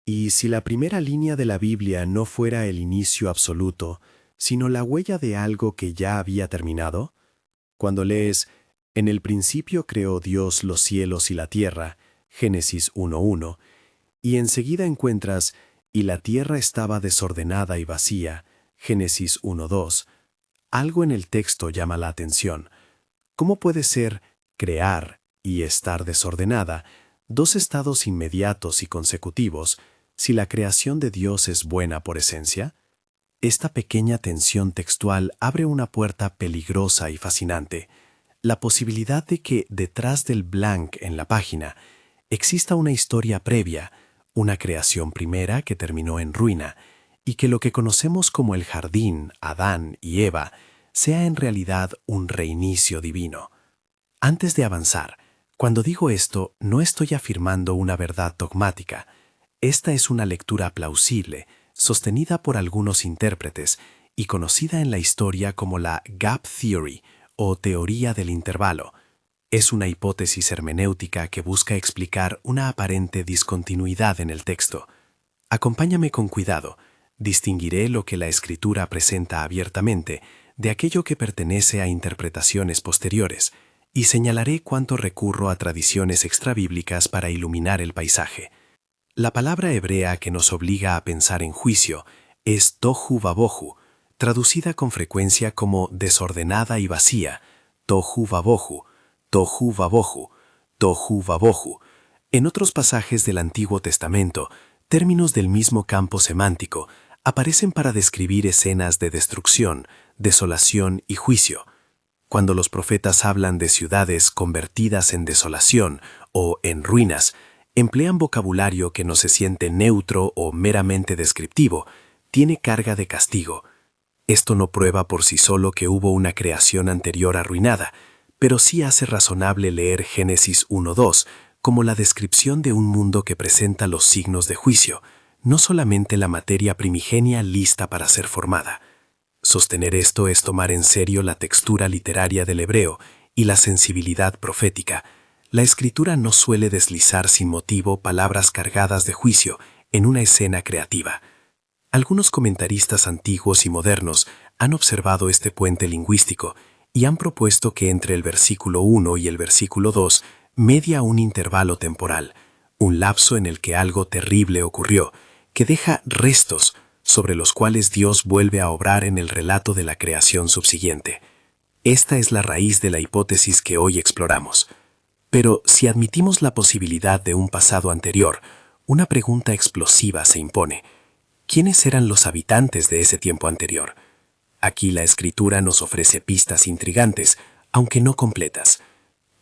Y si la primera línea de la Biblia no fuera el inicio absoluto, sino la huella de algo que ya había terminado, cuando lees «En el principio creó Dios los cielos y la tierra», Génesis 1:1, y enseguida encuentras «y la tierra estaba desordenada y vacía», Génesis 1:2, algo en el texto llama la atención. ¿Cómo puede ser crear y estar desordenada, dos estados inmediatos y consecutivos, si la creación de Dios es buena por esencia? Esta pequeña tensión textual abre una puerta peligrosa y fascinante, la posibilidad de que detrás del blank en la página exista una historia previa, una creación primera que terminó en ruina, y que lo que conocemos como el jardín, Adán y Eva, sea en realidad un reinicio divino. Antes de avanzar, cuando digo esto, no estoy afirmando una verdad dogmática. Esta es una lectura plausible, sostenida por algunos intérpretes y conocida en la historia como la Gap Theory o teoría del intervalo. Es una hipótesis hermenéutica que busca explicar una aparente discontinuidad en el texto. Acompáñame con cuidado. Distinguiré lo que la Escritura presenta abiertamente de aquello que pertenece a interpretaciones posteriores, y señalaré cuánto recurro a tradiciones extrabíblicas para iluminar el paisaje. La palabra hebrea que nos obliga a pensar en juicio es tohu vabohu, traducida con frecuencia como desordenada y vacía, tohu vabohu, tohu vabohu, tohu vabohu. En otros pasajes del Antiguo Testamento, términos del mismo campo semántico aparecen para describir escenas de destrucción, desolación y juicio. Cuando los profetas hablan de ciudades convertidas en desolación o en ruinas, emplean vocabulario que no se siente neutro o meramente descriptivo, tiene carga de castigo. Esto no prueba por sí solo que hubo una creación anterior arruinada, pero sí hace razonable leer Génesis 1:2 como la descripción de un mundo que presenta los signos de juicio, no solamente la materia primigenia lista para ser formada. Sostener esto es tomar en serio la textura literaria del hebreo y la sensibilidad profética. La escritura no suele deslizar sin motivo palabras cargadas de juicio en una escena creativa. Algunos comentaristas antiguos y modernos han observado este puente lingüístico y han propuesto que entre el versículo 1 y el versículo 2 media un intervalo temporal, un lapso en el que algo terrible ocurrió, que deja restos sobre los cuales Dios vuelve a obrar en el relato de la creación subsiguiente. Esta es la raíz de la hipótesis que hoy exploramos. Pero si admitimos la posibilidad de un pasado anterior, una pregunta explosiva se impone. ¿Quiénes eran los habitantes de ese tiempo anterior? Aquí la Escritura nos ofrece pistas intrigantes, aunque no completas.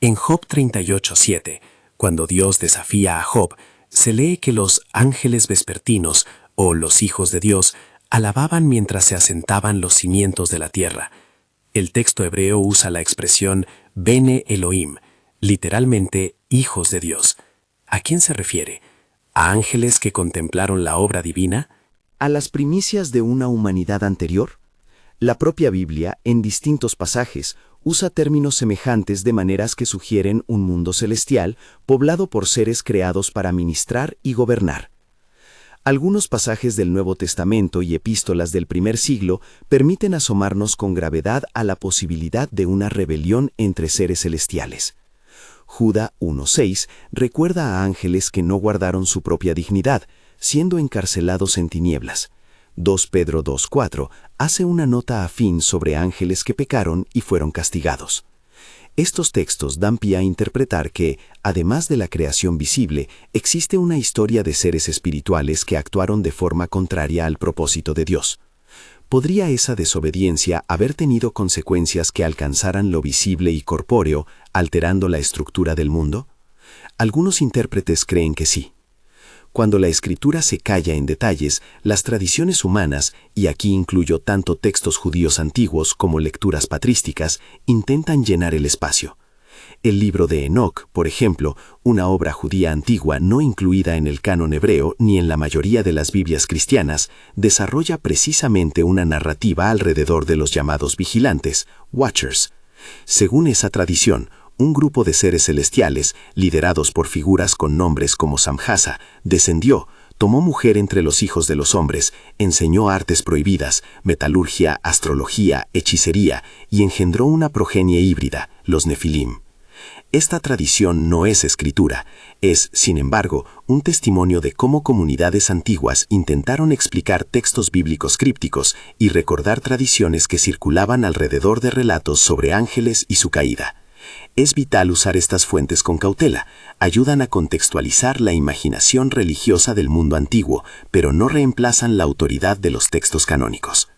En Job 38:7, cuando Dios desafía a Job, se lee que los ángeles vespertinos, o los hijos de Dios, alababan mientras se asentaban los cimientos de la tierra. El texto hebreo usa la expresión Bene Elohim, literalmente hijos de Dios. ¿A quién se refiere? ¿A ángeles que contemplaron la obra divina? ¿A las primicias de una humanidad anterior? La propia Biblia, en distintos pasajes, usa términos semejantes de maneras que sugieren un mundo celestial poblado por seres creados para ministrar y gobernar. Algunos pasajes del Nuevo Testamento y epístolas del primer siglo permiten asomarnos con gravedad a la posibilidad de una rebelión entre seres celestiales. Judá 1:6 recuerda a ángeles que no guardaron su propia dignidad, siendo encarcelados en tinieblas. 2 Pedro 2:4 hace una nota afín sobre ángeles que pecaron y fueron castigados. Estos textos dan pie a interpretar que, además de la creación visible, existe una historia de seres espirituales que actuaron de forma contraria al propósito de Dios. ¿Podría esa desobediencia haber tenido consecuencias que alcanzaran lo visible y corpóreo, alterando la estructura del mundo? Algunos intérpretes creen que sí. Cuando la Escritura se calla en detalles, las tradiciones humanas, y aquí incluyo tanto textos judíos antiguos como lecturas patrísticas, intentan llenar el espacio. El libro de Enoc, por ejemplo, una obra judía antigua no incluida en el canon hebreo ni en la mayoría de las Biblias cristianas, desarrolla precisamente una narrativa alrededor de los llamados vigilantes, watchers. Según esa tradición, un grupo de seres celestiales, liderados por figuras con nombres como Samjasa, descendió, tomó mujer entre los hijos de los hombres, enseñó artes prohibidas, metalurgia, astrología, hechicería, y engendró una progenie híbrida, los Nefilim. Esta tradición no es escritura, es, sin embargo, un testimonio de cómo comunidades antiguas intentaron explicar textos bíblicos crípticos y recordar tradiciones que circulaban alrededor de relatos sobre ángeles y su caída. Es vital usar estas fuentes con cautela, ayudan a contextualizar la imaginación religiosa del mundo antiguo, pero no reemplazan la autoridad de los textos canónicos.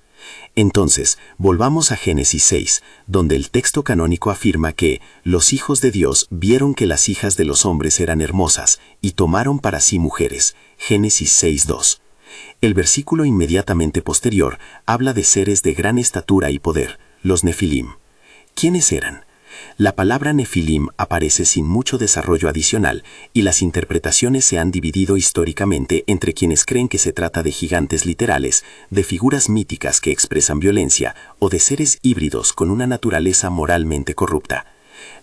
Entonces, volvamos a Génesis 6, donde el texto canónico afirma que los hijos de Dios vieron que las hijas de los hombres eran hermosas y tomaron para sí mujeres. Génesis 6:2. El versículo inmediatamente posterior habla de seres de gran estatura y poder, los Nefilim. ¿Quiénes eran? La palabra Nefilim aparece sin mucho desarrollo adicional y las interpretaciones se han dividido históricamente entre quienes creen que se trata de gigantes literales, de figuras míticas que expresan violencia o de seres híbridos con una naturaleza moralmente corrupta.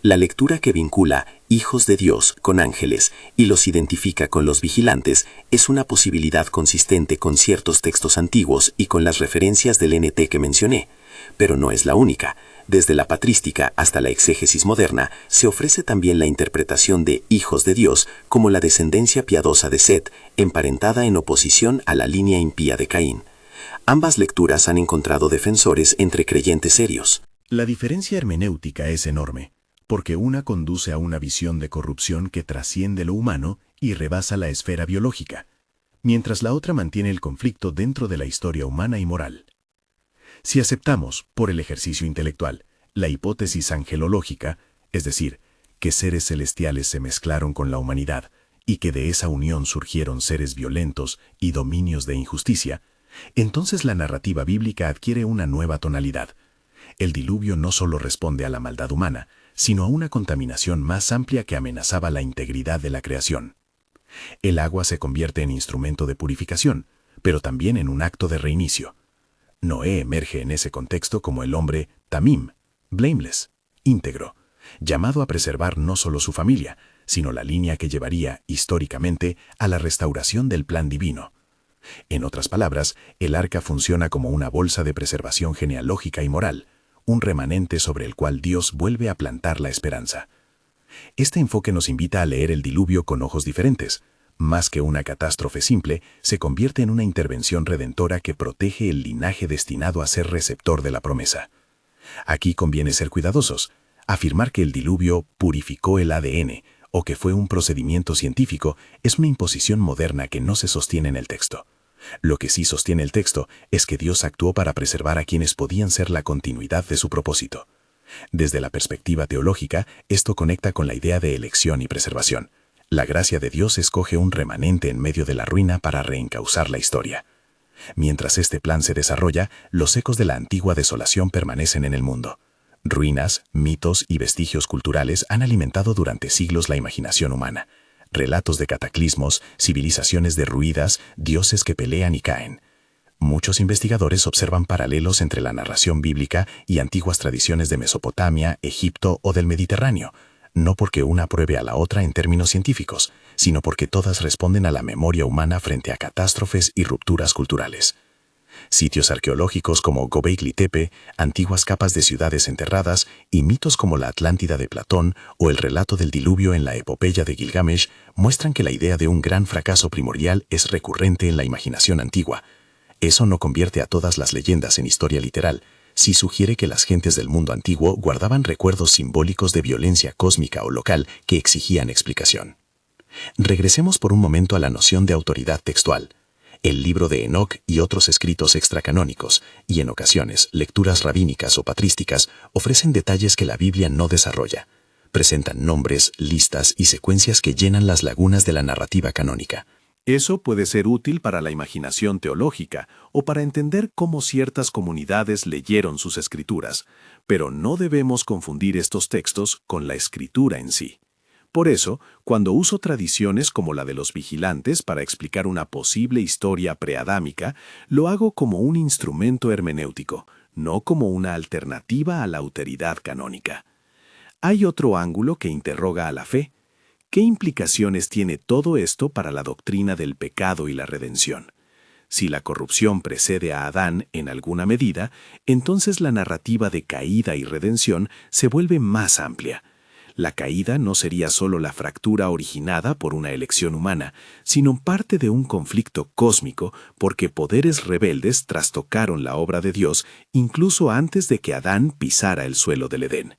La lectura que vincula hijos de Dios con ángeles y los identifica con los vigilantes es una posibilidad consistente con ciertos textos antiguos y con las referencias del NT que mencioné, pero no es la única. Desde la patrística hasta la exégesis moderna, se ofrece también la interpretación de hijos de Dios como la descendencia piadosa de Set, emparentada en oposición a la línea impía de Caín. Ambas lecturas han encontrado defensores entre creyentes serios. La diferencia hermenéutica es enorme, porque una conduce a una visión de corrupción que trasciende lo humano y rebasa la esfera biológica, mientras la otra mantiene el conflicto dentro de la historia humana y moral. Si aceptamos, por el ejercicio intelectual, la hipótesis angelológica, es decir, que seres celestiales se mezclaron con la humanidad y que de esa unión surgieron seres violentos y dominios de injusticia, entonces la narrativa bíblica adquiere una nueva tonalidad. El diluvio no solo responde a la maldad humana, sino a una contaminación más amplia que amenazaba la integridad de la creación. El agua se convierte en instrumento de purificación, pero también en un acto de reinicio. Noé emerge en ese contexto como el hombre tamim, blameless, íntegro, llamado a preservar no solo su familia, sino la línea que llevaría, históricamente, a la restauración del plan divino. En otras palabras, el arca funciona como una bolsa de preservación genealógica y moral, un remanente sobre el cual Dios vuelve a plantar la esperanza. Este enfoque nos invita a leer el diluvio con ojos diferentes. Más que una catástrofe simple, se convierte en una intervención redentora que protege el linaje destinado a ser receptor de la promesa. Aquí conviene ser cuidadosos. Afirmar que el diluvio purificó el ADN o que fue un procedimiento científico es una imposición moderna que no se sostiene en el texto. Lo que sí sostiene el texto es que Dios actuó para preservar a quienes podían ser la continuidad de su propósito. Desde la perspectiva teológica, esto conecta con la idea de elección y preservación. La gracia de Dios escoge un remanente en medio de la ruina para reencauzar la historia. Mientras este plan se desarrolla, los ecos de la antigua desolación permanecen en el mundo. Ruinas, mitos y vestigios culturales han alimentado durante siglos la imaginación humana. Relatos de cataclismos, civilizaciones derruidas, dioses que pelean y caen. Muchos investigadores observan paralelos entre la narración bíblica y antiguas tradiciones de Mesopotamia, Egipto o del Mediterráneo, no porque una pruebe a la otra en términos científicos, sino porque todas responden a la memoria humana frente a catástrofes y rupturas culturales. Sitios arqueológicos como Göbekli Tepe, antiguas capas de ciudades enterradas y mitos como la Atlántida de Platón o el relato del diluvio en la epopeya de Gilgamesh muestran que la idea de un gran fracaso primordial es recurrente en la imaginación antigua. Eso no convierte a todas las leyendas en historia literal, sí sugiere que las gentes del mundo antiguo guardaban recuerdos simbólicos de violencia cósmica o local que exigían explicación. Regresemos por un momento a la noción de autoridad textual. El libro de Enoc y otros escritos extracanónicos, y en ocasiones lecturas rabínicas o patrísticas, ofrecen detalles que la Biblia no desarrolla. Presentan nombres, listas y secuencias que llenan las lagunas de la narrativa canónica. Eso puede ser útil para la imaginación teológica o para entender cómo ciertas comunidades leyeron sus escrituras, pero no debemos confundir estos textos con la escritura en sí. Por eso, cuando uso tradiciones como la de los vigilantes para explicar una posible historia preadámica, lo hago como un instrumento hermenéutico, no como una alternativa a la autoridad canónica. Hay otro ángulo que interroga a la fe. ¿Qué implicaciones tiene todo esto para la doctrina del pecado y la redención? Si la corrupción precede a Adán en alguna medida, entonces la narrativa de caída y redención se vuelve más amplia. La caída no sería solo la fractura originada por una elección humana, sino parte de un conflicto cósmico porque poderes rebeldes trastocaron la obra de Dios incluso antes de que Adán pisara el suelo del Edén.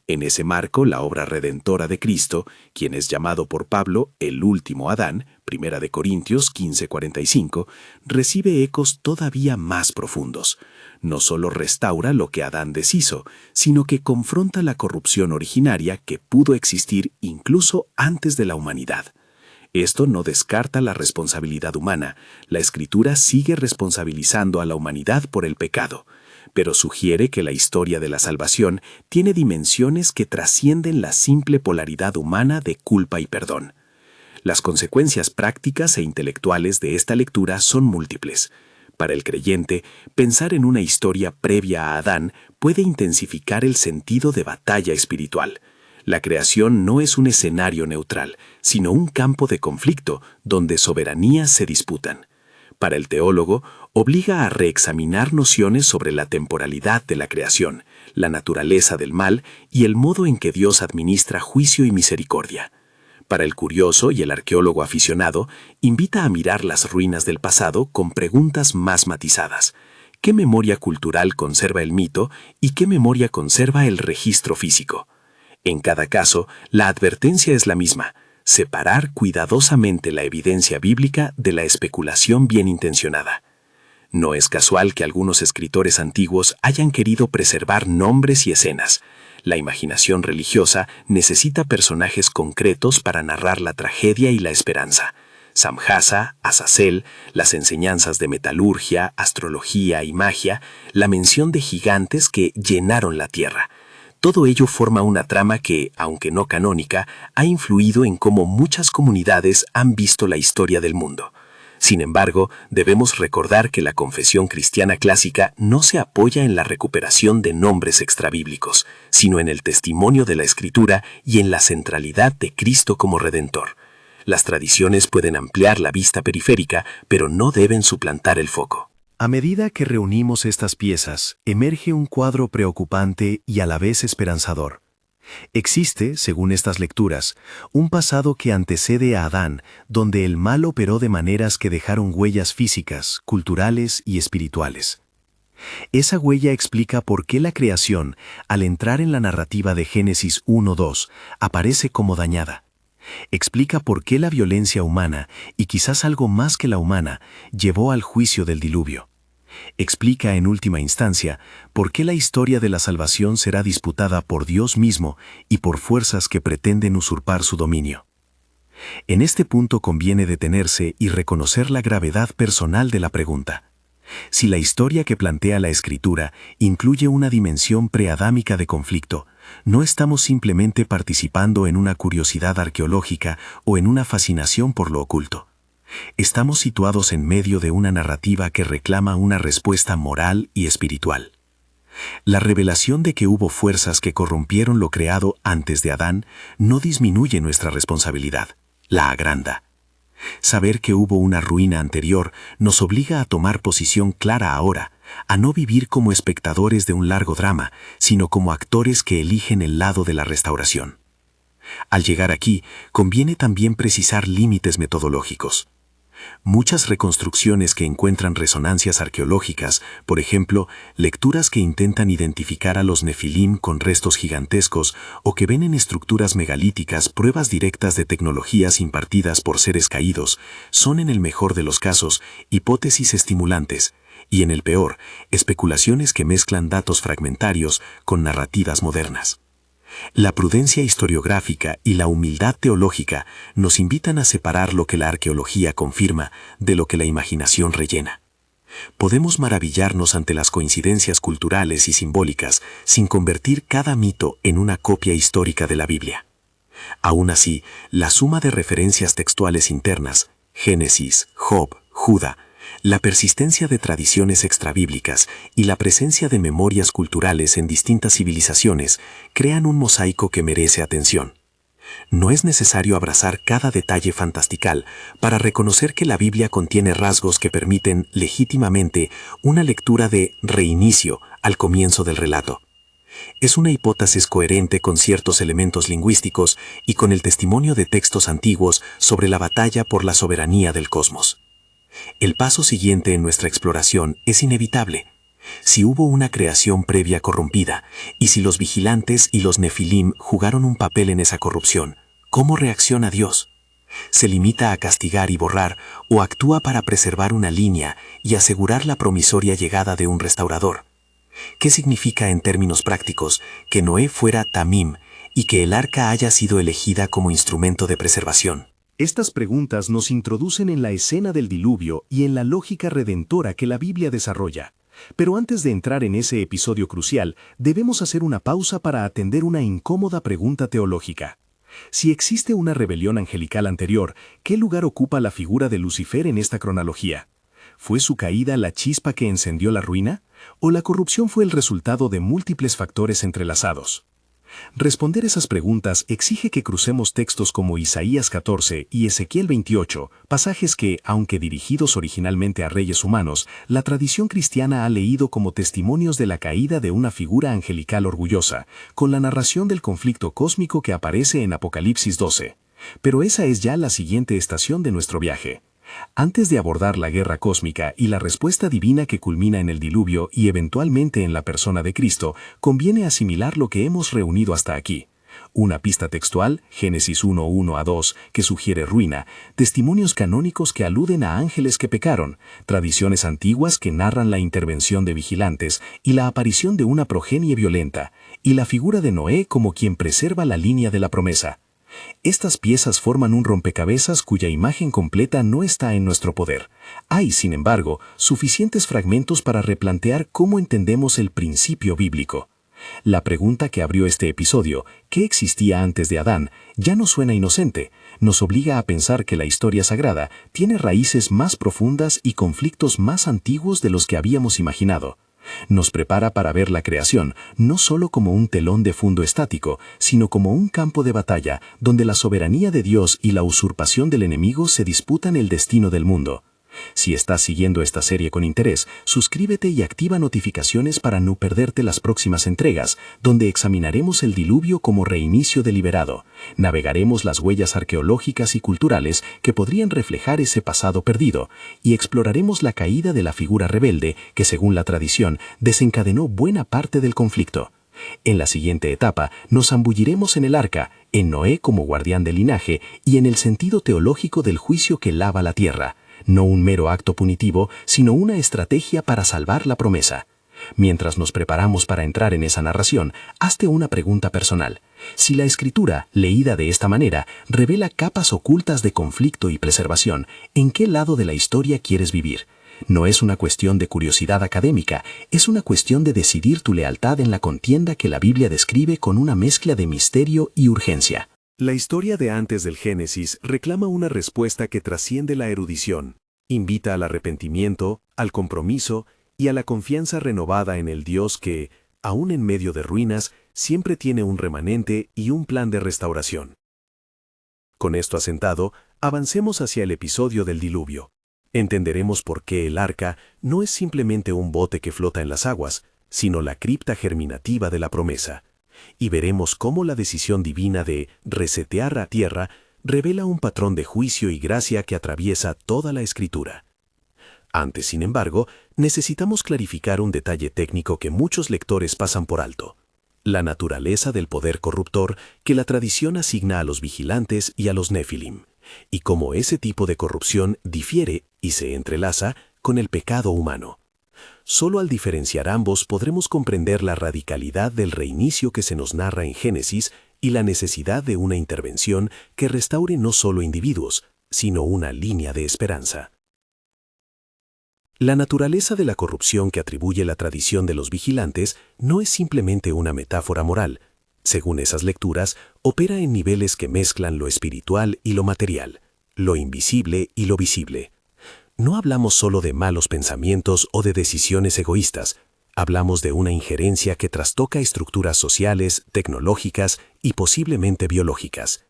En ese marco, la obra redentora de Cristo, quien es llamado por Pablo el último Adán, 1 Corintios 15:45, recibe ecos todavía más profundos. No solo restaura lo que Adán deshizo, sino que confronta la corrupción originaria que pudo existir incluso antes de la humanidad. Esto no descarta la responsabilidad humana. La Escritura sigue responsabilizando a la humanidad por el pecado, pero sugiere que la historia de la salvación tiene dimensiones que trascienden la simple polaridad humana de culpa y perdón. Las consecuencias prácticas e intelectuales de esta lectura son múltiples. Para el creyente, pensar en una historia previa a Adán puede intensificar el sentido de batalla espiritual. La creación no es un escenario neutral, sino un campo de conflicto donde soberanías se disputan. Para el teólogo, obliga a reexaminar nociones sobre la temporalidad de la creación, la naturaleza del mal y el modo en que Dios administra juicio y misericordia. Para el curioso y el arqueólogo aficionado, invita a mirar las ruinas del pasado con preguntas más matizadas. ¿Qué memoria cultural conserva el mito y qué memoria conserva el registro físico? En cada caso, la advertencia es la misma: separar cuidadosamente la evidencia bíblica de la especulación bien intencionada. No es casual que algunos escritores antiguos hayan querido preservar nombres y escenas. La imaginación religiosa necesita personajes concretos para narrar la tragedia y la esperanza. Samjasa, Azazel, las enseñanzas de metalurgia, astrología y magia, la mención de gigantes que llenaron la tierra. Todo ello forma una trama que, aunque no canónica, ha influido en cómo muchas comunidades han visto la historia del mundo. Sin embargo, debemos recordar que la confesión cristiana clásica no se apoya en la recuperación de nombres extrabíblicos, sino en el testimonio de la Escritura y en la centralidad de Cristo como Redentor. Las tradiciones pueden ampliar la vista periférica, pero no deben suplantar el foco. A medida que reunimos estas piezas, emerge un cuadro preocupante y a la vez esperanzador. Existe, según estas lecturas, un pasado que antecede a Adán, donde el mal operó de maneras que dejaron huellas físicas, culturales y espirituales. Esa huella explica por qué la creación, al entrar en la narrativa de Génesis 1:2, aparece como dañada. Explica por qué la violencia humana, y quizás algo más que la humana, llevó al juicio del diluvio. Explica en última instancia por qué la historia de la salvación será disputada por Dios mismo y por fuerzas que pretenden usurpar su dominio. En este punto conviene detenerse y reconocer la gravedad personal de la pregunta. Si la historia que plantea la Escritura incluye una dimensión preadámica de conflicto, no estamos simplemente participando en una curiosidad arqueológica o en una fascinación por lo oculto. Estamos situados en medio de una narrativa que reclama una respuesta moral y espiritual. La revelación de que hubo fuerzas que corrompieron lo creado antes de Adán no disminuye nuestra responsabilidad, la agranda. Saber que hubo una ruina anterior nos obliga a tomar posición clara ahora, a no vivir como espectadores de un largo drama, sino como actores que eligen el lado de la restauración. Al llegar aquí, conviene también precisar límites metodológicos. Muchas reconstrucciones que encuentran resonancias arqueológicas, por ejemplo, lecturas que intentan identificar a los nefilim con restos gigantescos o que ven en estructuras megalíticas pruebas directas de tecnologías impartidas por seres caídos, son en el mejor de los casos hipótesis estimulantes y en el peor, especulaciones que mezclan datos fragmentarios con narrativas modernas. La prudencia historiográfica y la humildad teológica nos invitan a separar lo que la arqueología confirma de lo que la imaginación rellena. Podemos maravillarnos ante las coincidencias culturales y simbólicas sin convertir cada mito en una copia histórica de la Biblia. Aún así, la suma de referencias textuales internas, Génesis, Job, Judá, la persistencia de tradiciones extrabíblicas y la presencia de memorias culturales en distintas civilizaciones crean un mosaico que merece atención. No es necesario abrazar cada detalle fantastical para reconocer que la Biblia contiene rasgos que permiten legítimamente una lectura de reinicio al comienzo del relato. Es una hipótesis coherente con ciertos elementos lingüísticos y con el testimonio de textos antiguos sobre la batalla por la soberanía del cosmos. El paso siguiente en nuestra exploración es inevitable. Si hubo una creación previa corrompida, y si los vigilantes y los nefilim jugaron un papel en esa corrupción, ¿cómo reacciona Dios? ¿Se limita a castigar y borrar o actúa para preservar una línea y asegurar la promisoria llegada de un restaurador? ¿Qué significa en términos prácticos que Noé fuera Tamim y que el arca haya sido elegida como instrumento de preservación? Estas preguntas nos introducen en la escena del diluvio y en la lógica redentora que la Biblia desarrolla. Pero antes de entrar en ese episodio crucial, debemos hacer una pausa para atender una incómoda pregunta teológica. Si existe una rebelión angelical anterior, ¿qué lugar ocupa la figura de Lucifer en esta cronología? ¿Fue su caída la chispa que encendió la ruina? ¿O la corrupción fue el resultado de múltiples factores entrelazados? Responder esas preguntas exige que crucemos textos como Isaías 14 y Ezequiel 28, pasajes que, aunque dirigidos originalmente a reyes humanos, la tradición cristiana ha leído como testimonios de la caída de una figura angelical orgullosa, con la narración del conflicto cósmico que aparece en Apocalipsis 12. Pero esa es ya la siguiente estación de nuestro viaje. Antes de abordar la guerra cósmica y la respuesta divina que culmina en el diluvio y eventualmente en la persona de Cristo, conviene asimilar lo que hemos reunido hasta aquí. Una pista textual, Génesis 1:1 a 2, que sugiere ruina, testimonios canónicos que aluden a ángeles que pecaron, tradiciones antiguas que narran la intervención de vigilantes y la aparición de una progenie violenta, y la figura de Noé como quien preserva la línea de la promesa. Estas piezas forman un rompecabezas cuya imagen completa no está en nuestro poder. Hay, sin embargo, suficientes fragmentos para replantear cómo entendemos el principio bíblico. La pregunta que abrió este episodio, ¿qué existía antes de Adán?, ya no suena inocente. Nos obliga a pensar que la historia sagrada tiene raíces más profundas y conflictos más antiguos de los que habíamos imaginado. Nos prepara para ver la creación no solo como un telón de fondo estático, sino como un campo de batalla donde la soberanía de Dios y la usurpación del enemigo se disputan el destino del mundo. Si estás siguiendo esta serie con interés, suscríbete y activa notificaciones para no perderte las próximas entregas, donde examinaremos el diluvio como reinicio deliberado, navegaremos las huellas arqueológicas y culturales que podrían reflejar ese pasado perdido, y exploraremos la caída de la figura rebelde que, según la tradición, desencadenó buena parte del conflicto. En la siguiente etapa, nos zambulliremos en el arca, en Noé como guardián del linaje y en el sentido teológico del juicio que lava la tierra. No un mero acto punitivo, sino una estrategia para salvar la promesa. Mientras nos preparamos para entrar en esa narración, hazte una pregunta personal. Si la escritura, leída de esta manera, revela capas ocultas de conflicto y preservación, ¿en qué lado de la historia quieres vivir? No es una cuestión de curiosidad académica, es una cuestión de decidir tu lealtad en la contienda que la Biblia describe con una mezcla de misterio y urgencia. La historia de antes del Génesis reclama una respuesta que trasciende la erudición, invita al arrepentimiento, al compromiso y a la confianza renovada en el Dios que, aun en medio de ruinas, siempre tiene un remanente y un plan de restauración. Con esto asentado, avancemos hacia el episodio del diluvio. Entenderemos por qué el arca no es simplemente un bote que flota en las aguas, sino la cripta germinativa de la promesa. Y veremos cómo la decisión divina de resetear la tierra revela un patrón de juicio y gracia que atraviesa toda la Escritura. Antes, sin embargo, necesitamos clarificar un detalle técnico que muchos lectores pasan por alto: la naturaleza del poder corruptor que la tradición asigna a los vigilantes y a los nefilim, y cómo ese tipo de corrupción difiere y se entrelaza con el pecado humano. Solo al diferenciar ambos podremos comprender la radicalidad del reinicio que se nos narra en Génesis y la necesidad de una intervención que restaure no solo individuos, sino una línea de esperanza. La naturaleza de la corrupción que atribuye la tradición de los vigilantes no es simplemente una metáfora moral. Según esas lecturas, opera en niveles que mezclan lo espiritual y lo material, lo invisible y lo visible. No hablamos solo de malos pensamientos o de decisiones egoístas, hablamos de una injerencia que trastoca estructuras sociales, tecnológicas y posiblemente biológicas.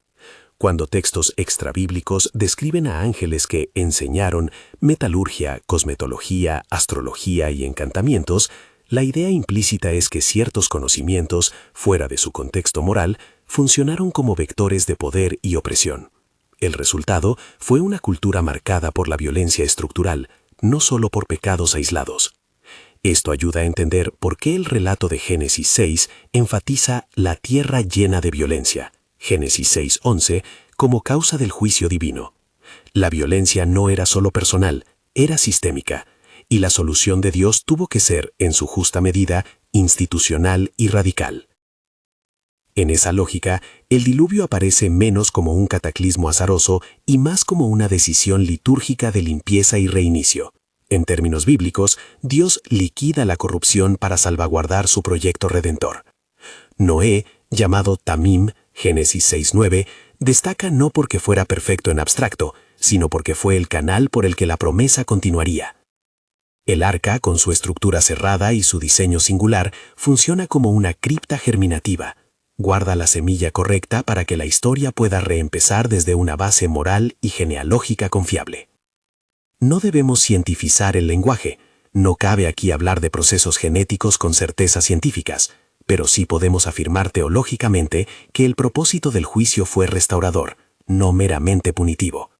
Cuando textos extrabíblicos describen a ángeles que enseñaron metalurgia, cosmetología, astrología y encantamientos, la idea implícita es que ciertos conocimientos, fuera de su contexto moral, funcionaron como vectores de poder y opresión. El resultado fue una cultura marcada por la violencia estructural, no solo por pecados aislados. Esto ayuda a entender por qué el relato de Génesis 6 enfatiza la tierra llena de violencia, Génesis 6:11, como causa del juicio divino. La violencia no era solo personal, era sistémica, y la solución de Dios tuvo que ser, en su justa medida, institucional y radical. En esa lógica, el diluvio aparece menos como un cataclismo azaroso y más como una decisión litúrgica de limpieza y reinicio. En términos bíblicos, Dios liquida la corrupción para salvaguardar su proyecto redentor. Noé, llamado Tamim, Génesis 6:9, destaca no porque fuera perfecto en abstracto, sino porque fue el canal por el que la promesa continuaría. El arca, con su estructura cerrada y su diseño singular, funciona como una cripta germinativa. Guarda la semilla correcta para que la historia pueda reempezar desde una base moral y genealógica confiable. No debemos cientificar el lenguaje. No cabe aquí hablar de procesos genéticos con certezas científicas, pero sí podemos afirmar teológicamente que el propósito del juicio fue restaurador, no meramente punitivo.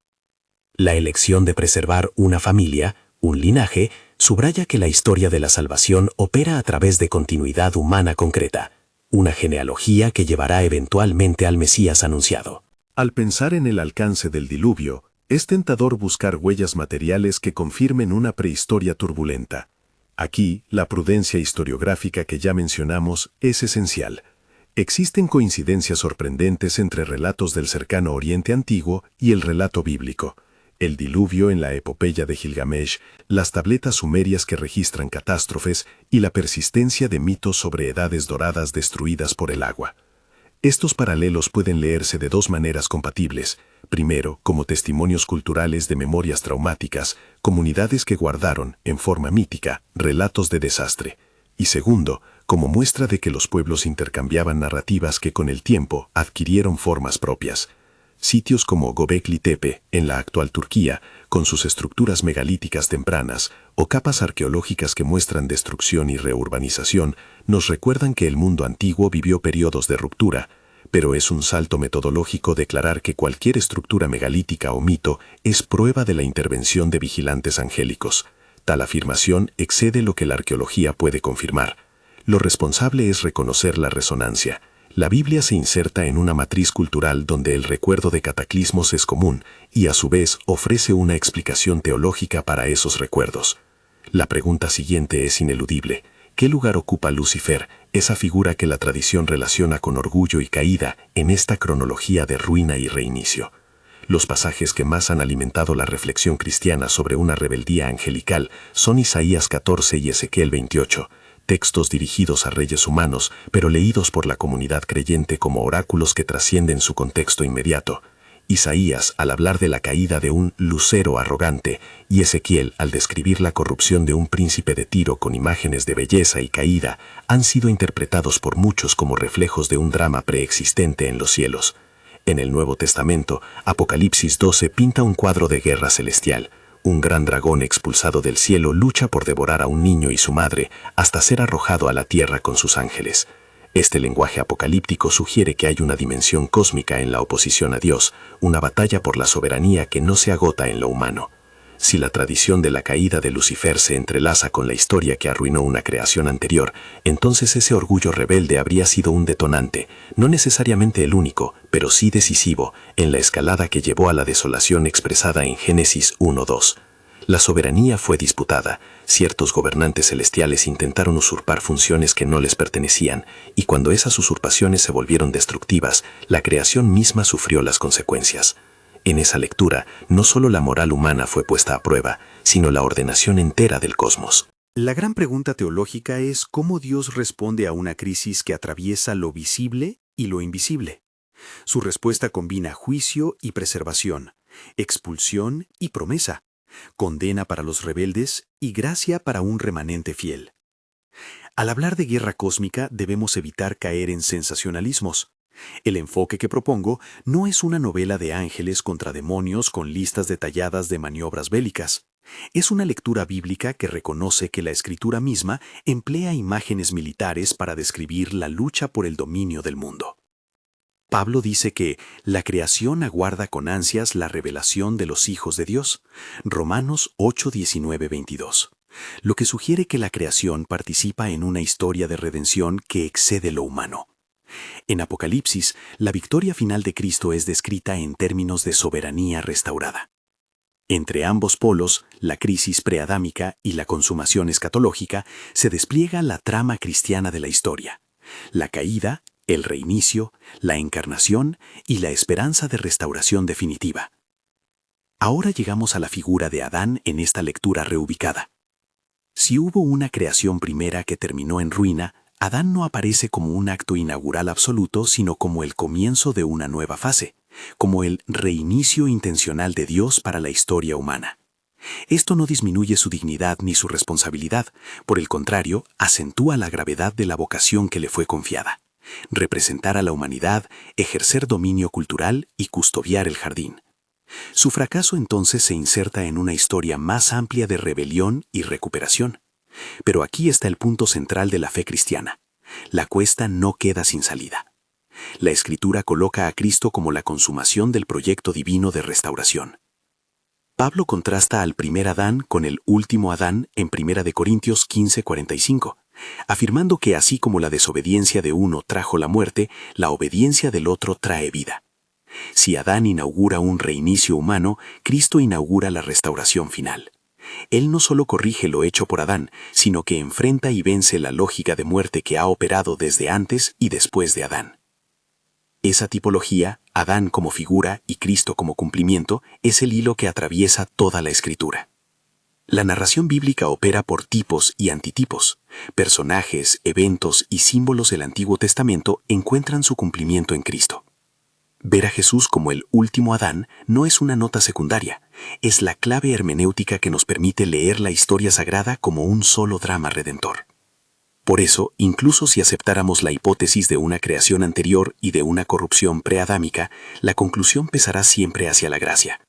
La elección de preservar una familia, un linaje, subraya que la historia de la salvación opera a través de continuidad humana concreta, una genealogía que llevará eventualmente al Mesías anunciado. Al pensar en el alcance del diluvio, es tentador buscar huellas materiales que confirmen una prehistoria turbulenta. Aquí, la prudencia historiográfica que ya mencionamos es esencial. Existen coincidencias sorprendentes entre relatos del cercano Oriente Antiguo y el relato bíblico. El diluvio en la epopeya de Gilgamesh, las tabletas sumerias que registran catástrofes y la persistencia de mitos sobre edades doradas destruidas por el agua. Estos paralelos pueden leerse de dos maneras compatibles. Primero, como testimonios culturales de memorias traumáticas, comunidades que guardaron, en forma mítica, relatos de desastre. Y segundo, como muestra de que los pueblos intercambiaban narrativas que con el tiempo adquirieron formas propias. Sitios como Göbekli Tepe, en la actual Turquía, con sus estructuras megalíticas tempranas, o capas arqueológicas que muestran destrucción y reurbanización, nos recuerdan que el mundo antiguo vivió periodos de ruptura, pero es un salto metodológico declarar que cualquier estructura megalítica o mito es prueba de la intervención de vigilantes angélicos. Tal afirmación excede lo que la arqueología puede confirmar. Lo responsable es reconocer la resonancia. La Biblia se inserta en una matriz cultural donde el recuerdo de cataclismos es común y a su vez ofrece una explicación teológica para esos recuerdos. La pregunta siguiente es ineludible. ¿Qué lugar ocupa Lucifer, esa figura que la tradición relaciona con orgullo y caída en esta cronología de ruina y reinicio? Los pasajes que más han alimentado la reflexión cristiana sobre una rebeldía angelical son Isaías 14 y Ezequiel 28. Textos dirigidos a reyes humanos, pero leídos por la comunidad creyente como oráculos que trascienden su contexto inmediato. Isaías al hablar de la caída de un lucero arrogante y Ezequiel al describir la corrupción de un príncipe de Tiro con imágenes de belleza y caída han sido interpretados por muchos como reflejos de un drama preexistente en los cielos. En el Nuevo Testamento, Apocalipsis 12 pinta un cuadro de guerra celestial. Un gran dragón expulsado del cielo lucha por devorar a un niño y su madre hasta ser arrojado a la tierra con sus ángeles. Este lenguaje apocalíptico sugiere que hay una dimensión cósmica en la oposición a Dios, una batalla por la soberanía que no se agota en lo humano. Si la tradición de la caída de Lucifer se entrelaza con la historia que arruinó una creación anterior, entonces ese orgullo rebelde habría sido un detonante, no necesariamente el único, pero sí decisivo, en la escalada que llevó a la desolación expresada en Génesis 1:2. La soberanía fue disputada, ciertos gobernantes celestiales intentaron usurpar funciones que no les pertenecían, y cuando esas usurpaciones se volvieron destructivas, la creación misma sufrió las consecuencias. En esa lectura, no solo la moral humana fue puesta a prueba, sino la ordenación entera del cosmos. La gran pregunta teológica es cómo Dios responde a una crisis que atraviesa lo visible y lo invisible. Su respuesta combina juicio y preservación, expulsión y promesa, condena para los rebeldes y gracia para un remanente fiel. Al hablar de guerra cósmica debemos evitar caer en sensacionalismos. El enfoque que propongo no es una novela de ángeles contra demonios con listas detalladas de maniobras bélicas. Es una lectura bíblica que reconoce que la escritura misma emplea imágenes militares para describir la lucha por el dominio del mundo. Pablo dice que la creación aguarda con ansias la revelación de los hijos de Dios. Romanos 8, 19, 22. Lo que sugiere que la creación participa en una historia de redención que excede lo humano. En Apocalipsis, la victoria final de Cristo es descrita en términos de soberanía restaurada. Entre ambos polos, la crisis preadámica y la consumación escatológica, se despliega la trama cristiana de la historia: la caída, el reinicio, la encarnación y la esperanza de restauración definitiva. Ahora llegamos a la figura de Adán en esta lectura reubicada. Si hubo una creación primera que terminó en ruina, Adán no aparece como un acto inaugural absoluto, sino como el comienzo de una nueva fase, como el reinicio intencional de Dios para la historia humana. Esto no disminuye su dignidad ni su responsabilidad, por el contrario, acentúa la gravedad de la vocación que le fue confiada: representar a la humanidad, ejercer dominio cultural y custodiar el jardín. Su fracaso entonces se inserta en una historia más amplia de rebelión y recuperación. Pero aquí está el punto central de la fe cristiana: la cuesta no queda sin salida. La Escritura coloca a Cristo como la consumación del proyecto divino de restauración. Pablo contrasta al primer Adán con el último Adán en 1 Corintios 15:45, afirmando que así como la desobediencia de uno trajo la muerte, la obediencia del otro trae vida. Si Adán inaugura un reinicio humano, Cristo inaugura la restauración final. Él no solo corrige lo hecho por Adán, sino que enfrenta y vence la lógica de muerte que ha operado desde antes y después de Adán. Esa tipología, Adán como figura y Cristo como cumplimiento, es el hilo que atraviesa toda la Escritura. La narración bíblica opera por tipos y antitipos. Personajes, eventos y símbolos del Antiguo Testamento encuentran su cumplimiento en Cristo. Ver a Jesús como el último Adán no es una nota secundaria, es la clave hermenéutica que nos permite leer la historia sagrada como un solo drama redentor. Por eso, incluso si aceptáramos la hipótesis de una creación anterior y de una corrupción preadámica, la conclusión pesará siempre hacia la gracia.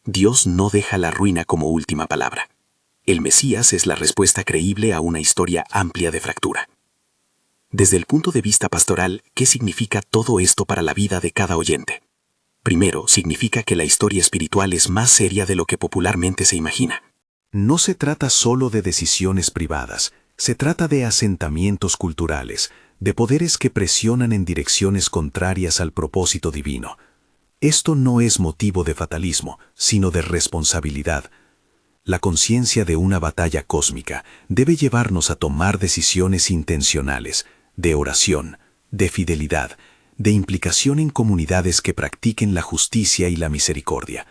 Dios no deja la ruina como última palabra. El Mesías es la respuesta creíble a una historia amplia de fractura. Desde el punto de vista pastoral, ¿qué significa todo esto para la vida de cada oyente? Primero, significa que la historia espiritual es más seria de lo que popularmente se imagina. No se trata solo de decisiones privadas, se trata de asentamientos culturales, de poderes que presionan en direcciones contrarias al propósito divino. Esto no es motivo de fatalismo, sino de responsabilidad. La conciencia de una batalla cósmica debe llevarnos a tomar decisiones intencionales, de oración, de fidelidad, de implicación en comunidades que practiquen la justicia y la misericordia.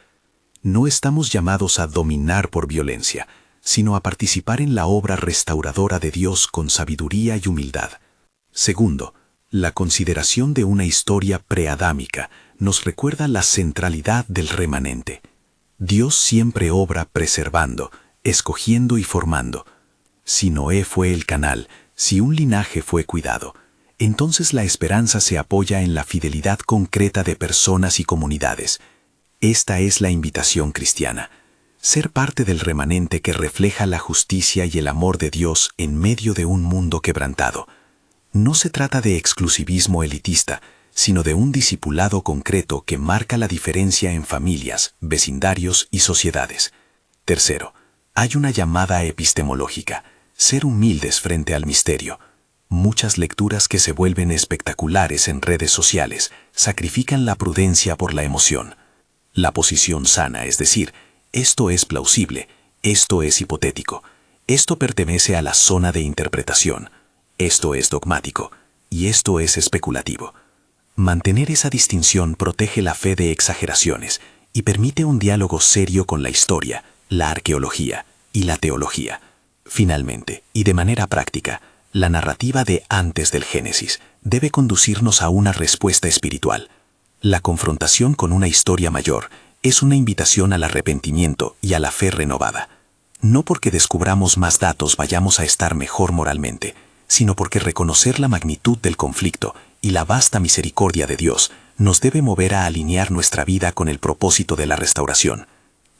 No estamos llamados a dominar por violencia, sino a participar en la obra restauradora de Dios con sabiduría y humildad. Segundo, la consideración de una historia preadámica nos recuerda la centralidad del remanente. Dios siempre obra preservando, escogiendo y formando. Si Noé fue el canal, si un linaje fue cuidado, entonces la esperanza se apoya en la fidelidad concreta de personas y comunidades. Esta es la invitación cristiana: ser parte del remanente que refleja la justicia y el amor de Dios en medio de un mundo quebrantado. No se trata de exclusivismo elitista, sino de un discipulado concreto que marca la diferencia en familias, vecindarios y sociedades. Tercero, hay una llamada epistemológica: ser humildes frente al misterio. Muchas lecturas que se vuelven espectaculares en redes sociales sacrifican la prudencia por la emoción. La posición sana, es decir, esto es plausible, esto es hipotético, esto pertenece a la zona de interpretación, esto es dogmático y esto es especulativo. Mantener esa distinción protege la fe de exageraciones y permite un diálogo serio con la historia, la arqueología y la teología. Finalmente, y de manera práctica, la narrativa de antes del Génesis debe conducirnos a una respuesta espiritual. La confrontación con una historia mayor es una invitación al arrepentimiento y a la fe renovada. No porque descubramos más datos vayamos a estar mejor moralmente, sino porque reconocer la magnitud del conflicto y la vasta misericordia de Dios nos debe mover a alinear nuestra vida con el propósito de la restauración.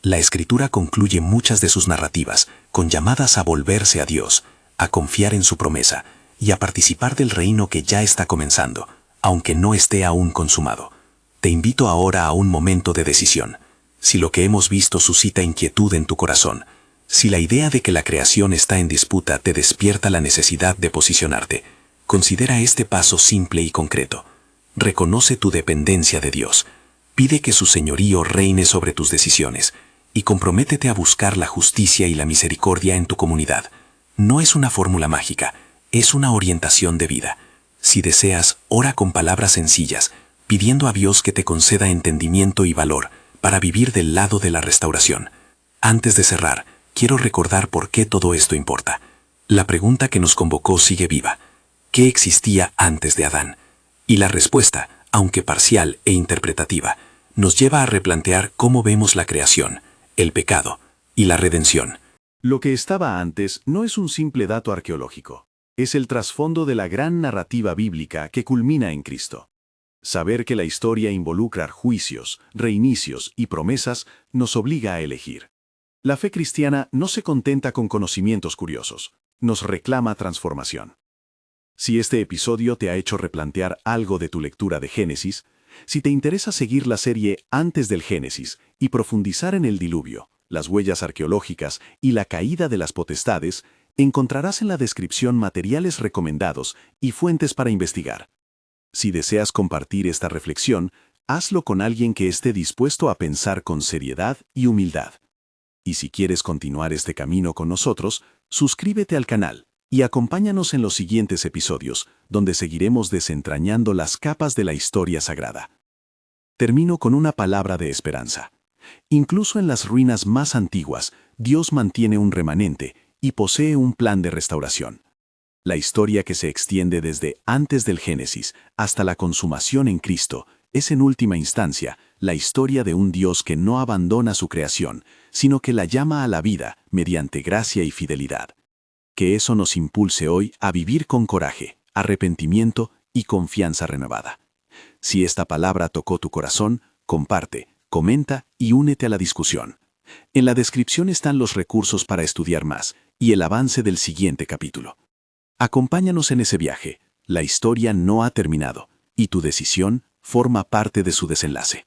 La Escritura concluye muchas de sus narrativas con llamadas a volverse a Dios, a confiar en su promesa y a participar del reino que ya está comenzando, aunque no esté aún consumado. Te invito ahora a un momento de decisión. Si lo que hemos visto suscita inquietud en tu corazón, si la idea de que la creación está en disputa te despierta la necesidad de posicionarte, considera este paso simple y concreto. Reconoce tu dependencia de Dios. Pide que su señorío reine sobre tus decisiones y comprométete a buscar la justicia y la misericordia en tu comunidad. No es una fórmula mágica, es una orientación de vida. Si deseas, ora con palabras sencillas, pidiendo a Dios que te conceda entendimiento y valor para vivir del lado de la restauración. Antes de cerrar, quiero recordar por qué todo esto importa. La pregunta que nos convocó sigue viva. ¿Qué existía antes de Adán? Y la respuesta, aunque parcial e interpretativa, nos lleva a replantear cómo vemos la creación, el pecado y la redención. Lo que estaba antes no es un simple dato arqueológico. Es el trasfondo de la gran narrativa bíblica que culmina en Cristo. Saber que la historia involucra juicios, reinicios y promesas nos obliga a elegir. La fe cristiana no se contenta con conocimientos curiosos, nos reclama transformación. Si este episodio te ha hecho replantear algo de tu lectura de Génesis, si te interesa seguir la serie Antes del Génesis y profundizar en el diluvio, las huellas arqueológicas y la caída de las potestades, encontrarás en la descripción materiales recomendados y fuentes para investigar. Si deseas compartir esta reflexión, hazlo con alguien que esté dispuesto a pensar con seriedad y humildad. Y si quieres continuar este camino con nosotros, suscríbete al canal y acompáñanos en los siguientes episodios, donde seguiremos desentrañando las capas de la historia sagrada. Termino con una palabra de esperanza. Incluso en las ruinas más antiguas, Dios mantiene un remanente y posee un plan de restauración. La historia que se extiende desde antes del Génesis hasta la consumación en Cristo es en última instancia la historia de un Dios que no abandona su creación, sino que la llama a la vida mediante gracia y fidelidad. Que eso nos impulse hoy a vivir con coraje, arrepentimiento y confianza renovada. Si esta palabra tocó tu corazón, comparte, comenta y únete a la discusión. En la descripción están los recursos para estudiar más y el avance del siguiente capítulo. Acompáñanos en ese viaje. La historia no ha terminado y tu decisión forma parte de su desenlace.